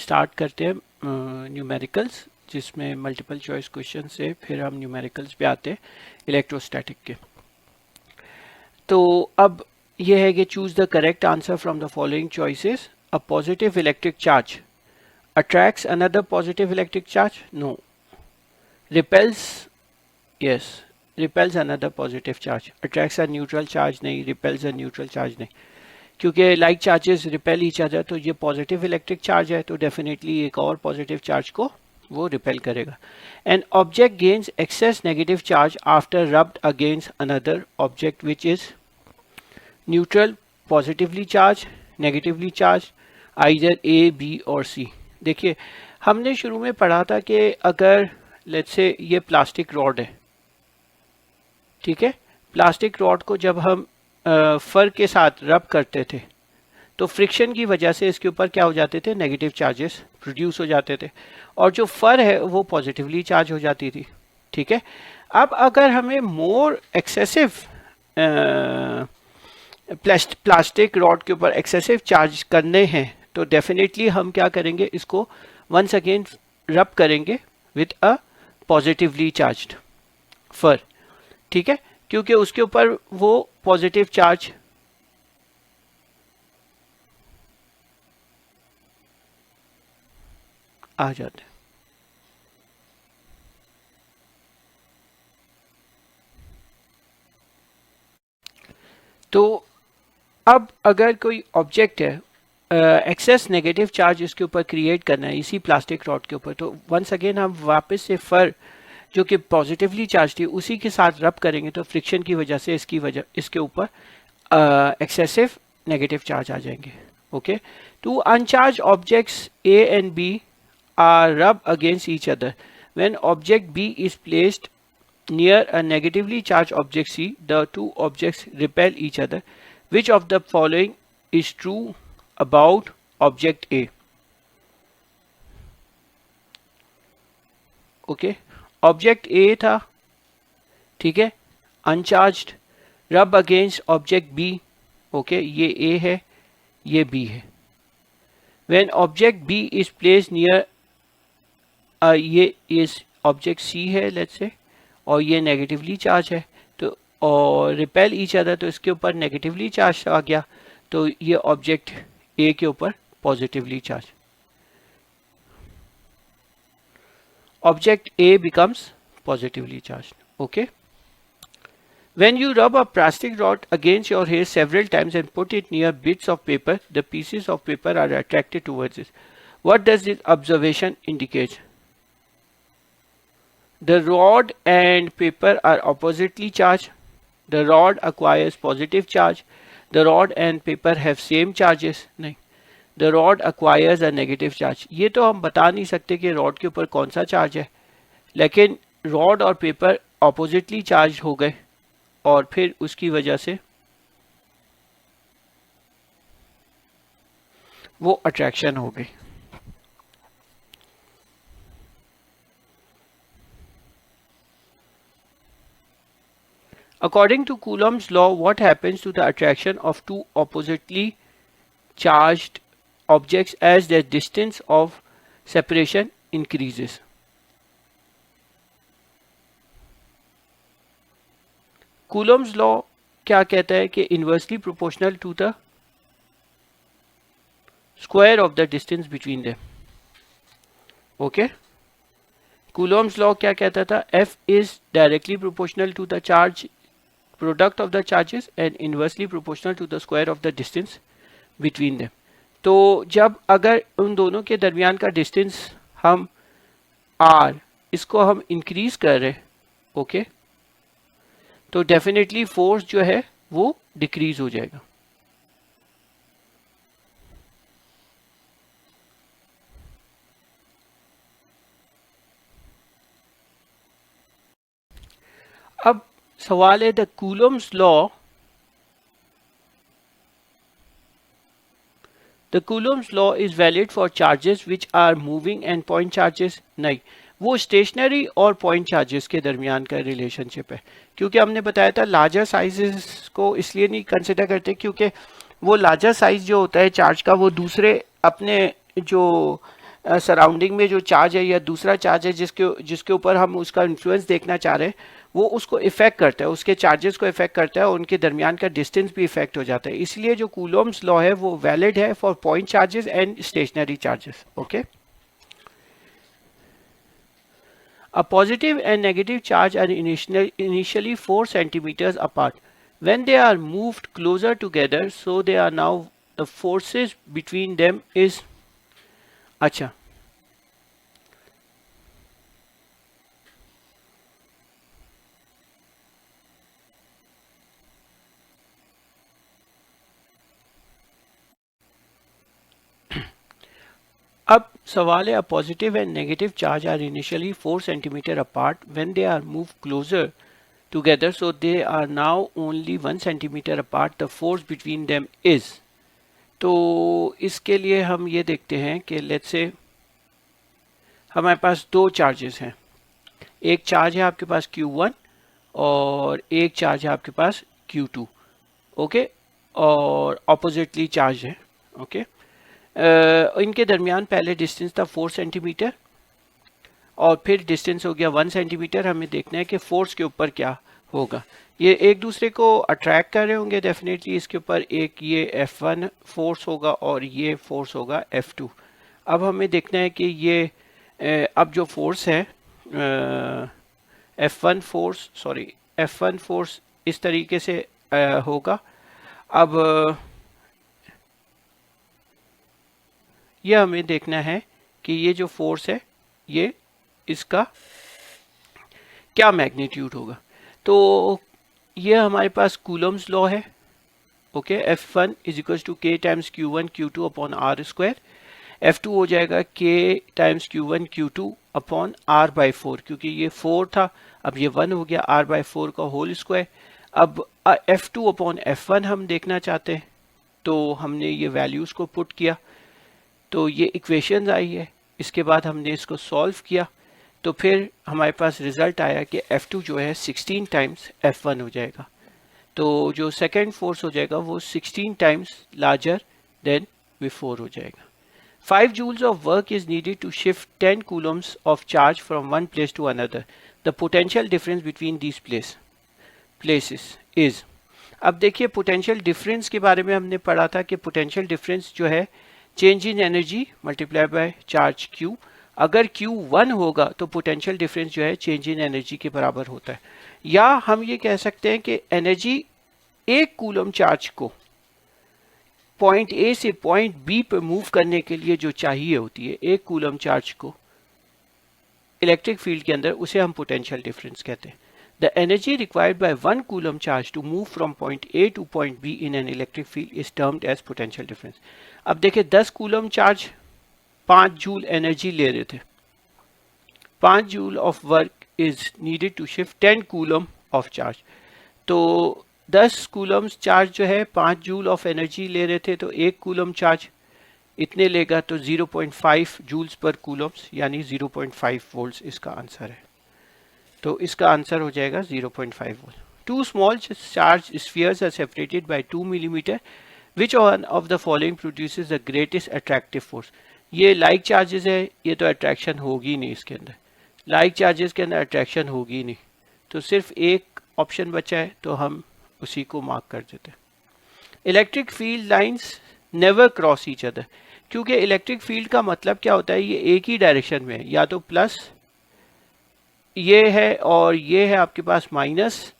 Start करते हैं numericals, जिसमें मल्टीपल चॉइस क्वेश्चन से फिर हम न्यूमेरिकल्स पे आते हैं इलेक्ट्रोस्टैटिक के। तो अब ये है कि choose the correct answer from the following choices. A positive electric charge attracts another positive electric charge? No. Repels? Yes. Repels another positive charge. Attracts a neutral charge? नहीं. Repels a neutral charge? नहीं. क्योंकि like charges repel each other, तो ये positive electric charge है, तो definitely एक और positive charge को वो repel करेगा. An object gains excess negative charge after rubbed against another object which is neutral, positively charged, negatively charged, either A, B or C. देखिए हमने शुरू में पढ़ा था कि अगर लेट्स से ये प्लास्टिक रॉड है, ठीक है, प्लास्टिक रॉड को जब हम फर के साथ रब करते थे तो फ्रिक्शन की वजह से इसके ऊपर क्या हो जाते थे, नेगेटिव चार्जेस प्रोड्यूस हो जाते थे और जो फर है वो पॉजिटिवली चार्ज हो जाती थी। ठीक है, अब अगर हमें मोर एक्सेसिव प्लास्टिक रॉड के ऊपर एक्सेसिव चार्ज करने हैं तो डेफिनेटली हम क्या करेंगे, इसको वंस अगेन रब करेंगे विथ अ पॉजिटिवली चार्ज्ड फर। ठीक है, क्योंकि उसके ऊपर वो पॉजिटिव चार्ज आ जाता है। तो अब अगर कोई ऑब्जेक्ट है, एक्सेस नेगेटिव चार्ज इसके ऊपर क्रिएट करना है इसी प्लास्टिक रॉड के ऊपर, तो वंस अगेन हम वापस से फर जो कि पॉजिटिवली चार्ज थी उसी के साथ रब करेंगे तो फ्रिक्शन की वजह से इसके ऊपर एक्सेसिव नेगेटिव चार्ज आ जाएंगे। Okay, two uncharged objects A and B are rub against each other when object B is placed near a negatively charged object C, the two objects repel each other. Which of the following is true about object A? Okay, object A था, ठीक है, uncharged, rub against object B. Okay, ये A है, ये B है. When object B is placed near ये is object C है, let's say, और ये नेगेटिवली चार्ज है, तो और रिपेल ईच अदर, तो इसके ऊपर नेगेटिवली चार्ज आ गया, तो ये ऑब्जेक्ट ए के ऊपर positively charge, object A becomes positively charge. Okay, when you rub a plastic rod against your hair several times and put it near bits of paper, the pieces of paper are attracted towards it. What does this observation indicate? The rod and paper are oppositely charged. The rod acquires positive charge. The rod and paper have same charges. नहीं, the rod acquires a negative charge. ये तो हम बता नहीं सकते कि rod के ऊपर कौन सा चार्ज है, लेकिन रॉड और पेपर ऑपोजिटली चार्ज हो गए और फिर उसकी वजह से वो अट्रैक्शन हो गई। According to Coulomb's law, what happens to the attraction of two oppositely charged objects as their distance of separation increases? Coulomb's law क्या कहता है कि inversely proportional to the square of the distance between them. Okay? Coulomb's law क्या कहता था? F is directly proportional to the charge product of the charges and inversely proportional to the square of the distance between them. तो जब अगर उन दोनों के दरमियान का डिस्टेंस हम r इसको हम इंक्रीज कर रहे, ओके, तो डेफिनेटली फोर्स जो है वो डिक्रीज हो जाएगा। अब सवाल है, the Coulomb's law, the Coulomb's law is valid for charges which are moving and point charges? नहीं, वो स्टेशनरी और पॉइंट चार्जेस के दरमियान का रिलेशनशिप है, क्योंकि हमने बताया था लार्जर साइजेस को इसलिए नहीं कंसिडर करते क्योंकि वो लार्जर साइज जो होता है चार्ज का वो दूसरे अपने जो सराउंडिंग में जो चार्ज है या दूसरा चार्ज है जिसके ऊपर हम उसका इन्फ्लुएंस देखना चाह रहे हैं, वो उसको इफेक्ट करता है, उसके चार्जेस को इफेक्ट करता है और उनके दरमियान का डिस्टेंस भी इफेक्ट हो जाता है। इसलिए जो कूलोम्स लॉ है वो वैलिड है for point charges and stationary charges. Okay, a positive and negative charge are initially 4 centimeters apart. When they are moved closer together, so they are now the forces between them is अच्छा अब सवाल है, a positive and negative charge are initially 4 centimeter apart. When they are moved closer together, so they are now only 1 centimeter apart. The force between them is, तो इसके लिए हम ये देखते हैं कि लेट्स से हमारे पास दो चार्जेस हैं, एक चार्ज है आपके पास Q1 और एक चार्ज है आपके पास Q2। ओके, और ऑपोजिटली चार्ज है। ओके, इनके दरमियान पहले डिस्टेंस था 4 सेंटीमीटर और फिर डिस्टेंस हो गया 1 सेंटीमीटर। हमें देखना है कि फोर्स के ऊपर क्या होगा। ये एक दूसरे को अट्रैक्ट कर रहे होंगे डेफिनेटली, इसके ऊपर एक ये F1 फोर्स होगा और ये फोर्स होगा F2। अब हमें देखना है कि ये अब जो फोर्स है F1 फोर्स इस तरीके से होगा। अब ये हमें देखना है कि ये जो फोर्स है ये इसका क्या मैग्नीट्यूड होगा। तो ये हमारे पास कूलम्स लॉ है। Okay, F1 is equal to K times Q1 Q2 upon R square. F2 हो जाएगा K times Q1 Q2 upon R by 4, क्योंकि ये 4 था अब ये 1 हो गया, R बाई 4 का होल स्क्वायर। अब F2 अपॉन F1 हम देखना चाहते हैं, तो हमने ये वैल्यूज़ को पुट किया तो ये इक्वेशंस आई है। इसके बाद हमने इसको सॉल्व किया तो फिर हमारे पास रिजल्ट आया कि F2 जो है 16 टाइम्स F1 हो जाएगा। तो जो सेकेंड फोर्स हो जाएगा वो 16 टाइम्स लार्जर देन बिफोर हो जाएगा। 5 joules of work is needed to shift 10 coulombs of charge from one place to another. The potential difference between these places is, अब देखिए पोटेंशियल डिफरेंस के बारे में हमने पढ़ा था कि पोटेंशियल डिफरेंस जो है change in energy multiply by charge Q। अगर Q 1 होगा तो पोटेंशियल डिफरेंस जो है चेंज इन एनर्जी के बराबर होता है। या हम ये कह सकते हैं कि एनर्जी एक कूलम चार्ज को पॉइंट ए से पॉइंट बी पर मूव करने के लिए जो चाहिए होती है एक कूलम चार्ज को इलेक्ट्रिक फील्ड के अंदर, उसे हम पोटेंशियल डिफरेंस कहते हैं। The energy required by 1 coulomb charge to move from point A to point B in an electric field is termed as potential difference. अब देखिए 10 कूलम चार्ज 5 जूल एनर्जी ले रहे थे, 5 joule of work is needed to shift 10 coulomb of charge. तो 10 coulomb charge जो है 5 joule of energy ले रहे थे, तो एक कूलम चार्ज इतने लेगा, तो 0.5 जूल्स पर कूलम्स यानी 0.5 वोल्ट्स इसका आंसर है। तो इसका आंसर हो जाएगा 0.5 volt. 2 small charge spheres are separated by 2 millimeter. Which one of the following produces the greatest attractive force? ये लाइक चार्जेस है, ये तो अट्रैक्शन होगी नहीं इसके अंदर, लाइक चार्जेस के अंदर अट्रैक्शन होगी नहीं, तो सिर्फ एक ऑप्शन बचा है तो हम उसी को मार्क कर देते हैं। Electric field lines never cross each other, क्योंकि इलेक्ट्रिक फील्ड का मतलब क्या होता है, ये एक ही डायरेक्शन में है, या तो प्लस ये है और ये है आपके पास माइनस,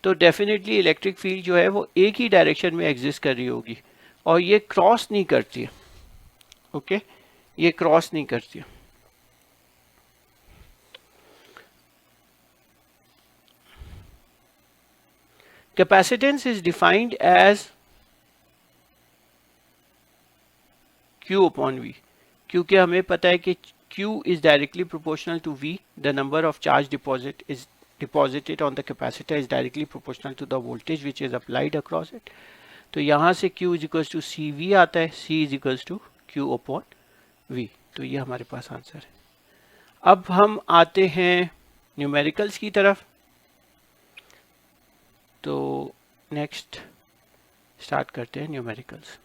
तो डेफिनेटली इलेक्ट्रिक फील्ड जो है वो एक ही डायरेक्शन में एग्जिस्ट कर रही होगी और ये क्रॉस नहीं करती है। ओके, ये क्रॉस नहीं करती है। Capacitance is defined as Q upon V, क्योंकि हमें पता है कि Q is directly proportional to V. The number of charge deposited on the capacitor is directly proportional to the voltage which is applied across it. तो यहाँ से Q is equals to CV आता है, C is equals to Q upon V. तो ये हमारे पास answer है। अब हम आते हैं न्यूमेरिकल्स की तरफ। तो नेक्स्ट स्टार्ट करते हैं न्यूमेरिकल्स।